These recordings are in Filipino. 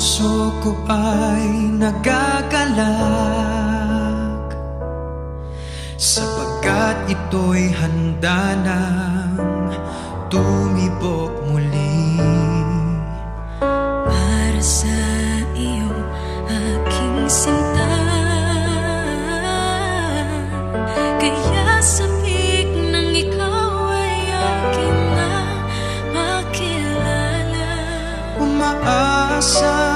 puso ko ay nagagalak, sapagkat ito'y handa nang tumibok muli. Para sa iyo, aking sinta, kaya sabik nang ikaw ay aking na makilala. Umaasa,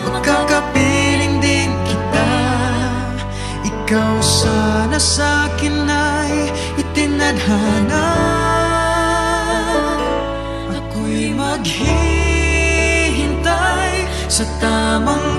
magkakapiling din kita. Ikaw sana sa'kin ay itinadhana. Ako'y maghihintay sa tamang